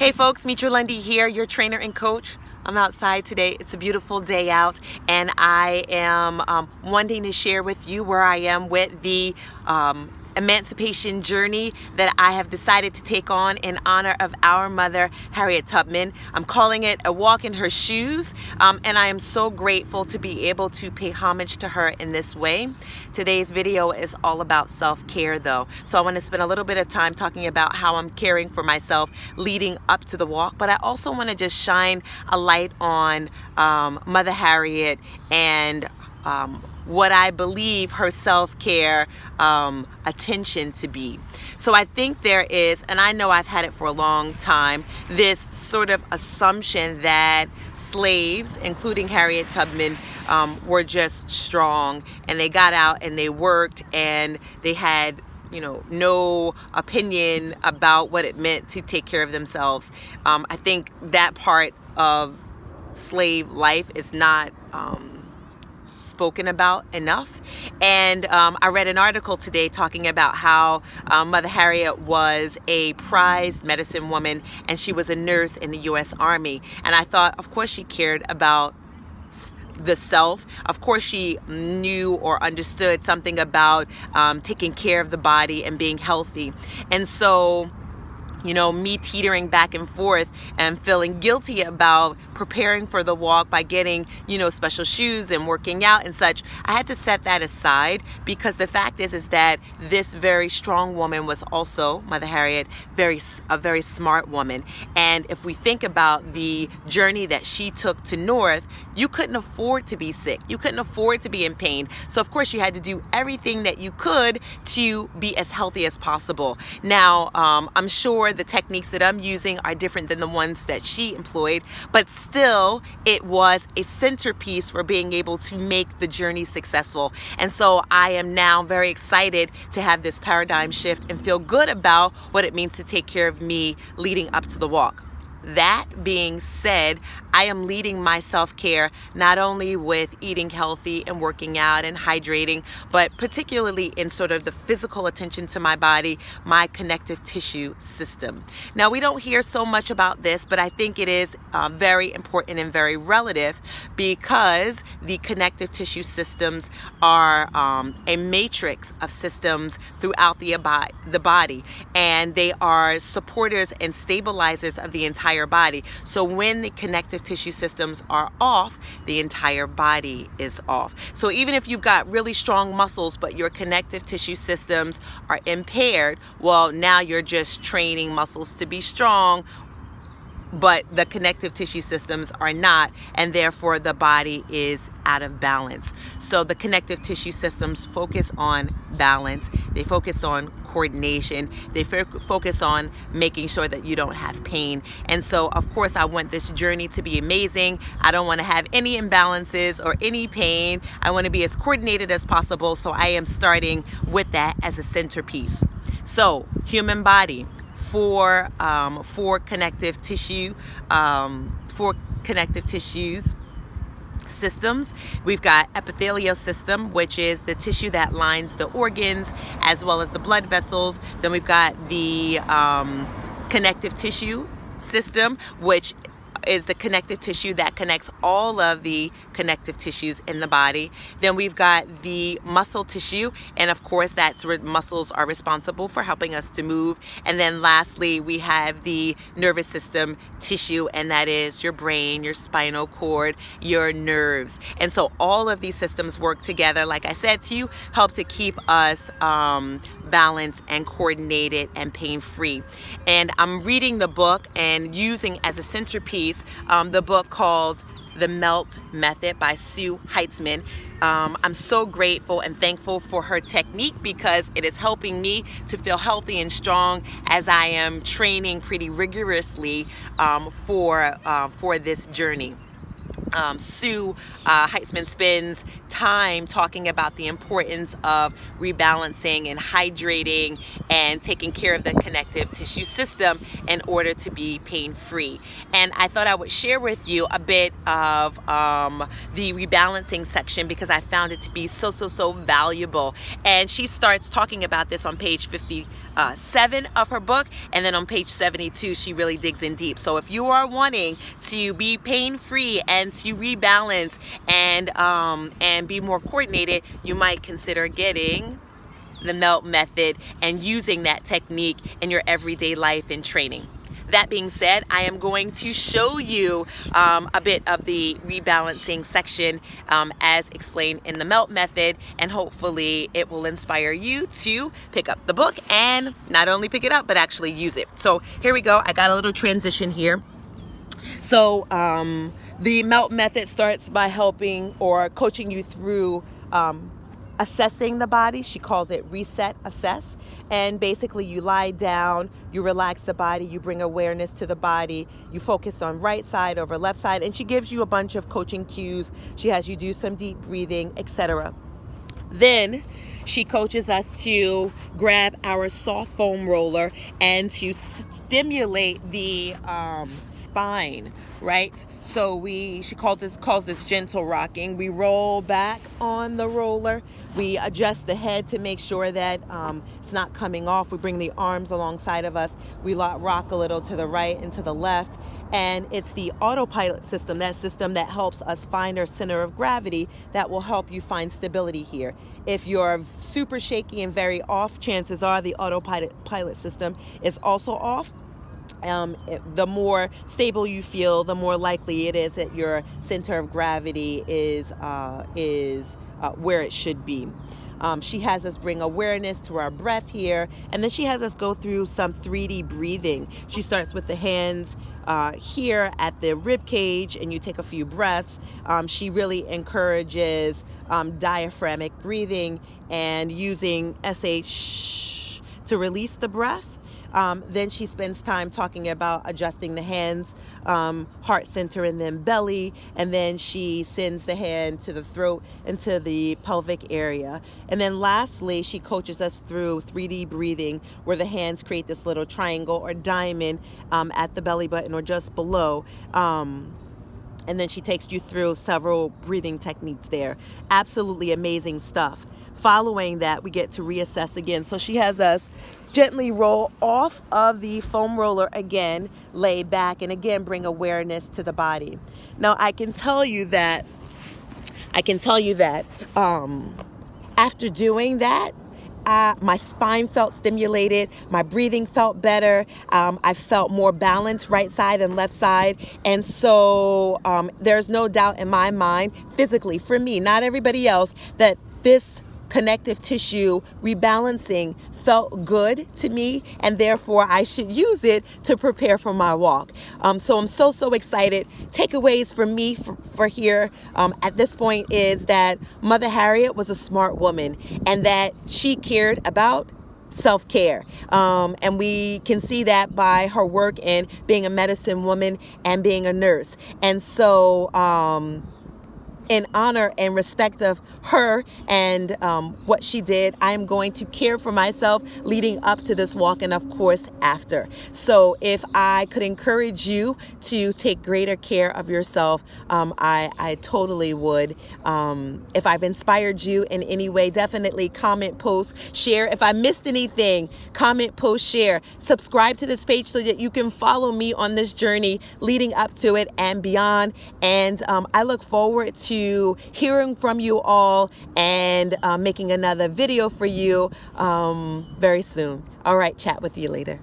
Hey folks, Mitra Lundy here, your trainer and coach. I'm outside today. It's a beautiful day out, and I am wanting to share with you where I am with the emancipation journey that I have decided to take on in honor of our mother, Harriet Tubman. I'm calling it a walk in her shoes, and I am so grateful to be able to pay homage to her in this way. Today's video is all about self-care though, so I want to spend a little bit of time talking about how I'm caring for myself leading up to the walk, but I also want to just shine a light on Mother Harriet and what I believe her self-care attention to be. So I think there is, and I know I've had it for a long time, this sort of assumption that slaves, including Harriet Tubman, were just strong, and they got out and they worked and they had no opinion about what it meant to take care of themselves. I think that part of slave life is not spoken about enough. And I read an article today talking about how Mother Harriet was a prized medicine woman, and she was a nurse in the U.S. Army. And I thought, of course, she cared about the self. Of course, she knew or understood something about taking care of the body and being healthy. And so, me teetering back and forth and feeling guilty about preparing for the walk by getting, special shoes and working out and such, I had to set that aside, because the fact is that this very strong woman was also, Mother Harriet, a very smart woman. And if we think about the journey that she took to North, you couldn't afford to be sick. You couldn't afford to be in pain. So of course you had to do everything that you could to be as healthy as possible. Now, I'm sure the techniques that I'm using are different than the ones that she employed, but still it was a centerpiece for being able to make the journey successful. And so I am now very excited to have this paradigm shift and feel good about what it means to take care of me leading up to the walk. That being said, I am leading my self-care not only with eating healthy and working out and hydrating, but particularly in sort of the physical attention to my body, my connective tissue system. Now, we don't hear so much about this, but I think it is very important and very relative, because the connective tissue systems are a matrix of systems throughout the body, and they are supporters and stabilizers of the entire body. So when the connective tissue systems are off, the entire body is off. So even if you've got really strong muscles, but your connective tissue systems are impaired, well, now you're just training muscles to be strong, but the connective tissue systems are not, and therefore the body is out of balance. So the connective tissue systems focus on balance. They focus on coordination. They focus on making sure that you don't have pain. And so, of course, I want this journey to be amazing. I don't want to have any imbalances or any pain. I want to be as coordinated as possible. So I am starting with that as a centerpiece. So, human body, four connective tissue, four connective tissues systems. We've got epithelial system, which is the tissue that lines the organs as well as the blood vessels. Then we've got the connective tissue system, which is the connective tissue that connects all of the connective tissues in the body. Then we've got the muscle tissue, and of course that's where muscles are responsible for helping us to move. And then lastly, we have the nervous system tissue, and that is your brain, your spinal cord, your nerves. And so all of these systems work together, like I said to you, help to keep us balanced and coordinated and pain-free. And I'm reading the book and using as a centerpiece the book called The Melt Method by Sue Heitzman. I'm so grateful and thankful for her technique, because it is helping me to feel healthy and strong as I am training pretty rigorously for this journey. Sue Heitzman spends time talking about the importance of rebalancing and hydrating and taking care of the connective tissue system in order to be pain-free. And I thought I would share with you a bit of the rebalancing section because I found it to be so valuable. And she starts talking about this on page 57 of her book, and then on page 72 she really digs in deep. So if you are wanting to be pain-free and to rebalance and be more coordinated, you might consider getting the MELT method and using that technique in your everyday life and training. That being said, I am going to show you a bit of the rebalancing section as explained in the MELT method, and hopefully it will inspire you to pick up the book and not only pick it up, but actually use it. So here we go. I got a little transition here. So the MELT method starts by helping or coaching you through assessing the body. She calls it reset, assess. And basically you lie down, you relax the body, you bring awareness to the body, you focus on right side over left side, and she gives you a bunch of coaching cues. She has you do some deep breathing, etc. Then she coaches us to grab our soft foam roller and to stimulate the spine, right? So she calls this gentle rocking. We roll back on the roller. We adjust the head to make sure that it's not coming off. We bring the arms alongside of us. We rock a little to the right and to the left. And it's the autopilot system, that system that helps us find our center of gravity, that will help you find stability here. If you're super shaky and very off, chances are the autopilot system is also off. The more stable you feel, the more likely it is that your center of gravity is where it should be. She has us bring awareness to our breath here, and then she has us go through some 3D breathing. She starts with the hands here at the rib cage, and you take a few breaths. She really encourages diaphragmatic breathing and using SH to release the breath. Then she spends time talking about adjusting the hands, heart center and then belly, and then she sends the hand to the throat and to the pelvic area. And then lastly, she coaches us through 3D breathing, where the hands create this little triangle or diamond at the belly button or just below. And then she takes you through several breathing techniques there. Absolutely amazing stuff. Following that, we get to reassess again. So she has us gently roll off of the foam roller again, lay back, and again bring awareness to the body. Now I can tell you that after doing that, my spine felt stimulated, my breathing felt better, I felt more balanced right side and left side. And so there's no doubt in my mind, physically, for me, not everybody else, that this connective tissue rebalancing felt good to me, and therefore I should use it to prepare for my walk. So I'm so excited. Takeaways for me for here at this point is that Mother Harriet was a smart woman, and that she cared about self-care. And we can see that by her work in being a medicine woman and being a nurse. And so in honor and respect of her and what she did, I am going to care for myself leading up to this walk, and of course after. So if I could encourage you to take greater care of yourself, I totally would. If I've inspired you in any way, definitely comment, post, share. If I missed anything, comment, post, share. Subscribe to this page so that you can follow me on this journey leading up to it and beyond. And I look forward to hearing from you all and making another video for you very soon. All right, chat with you later.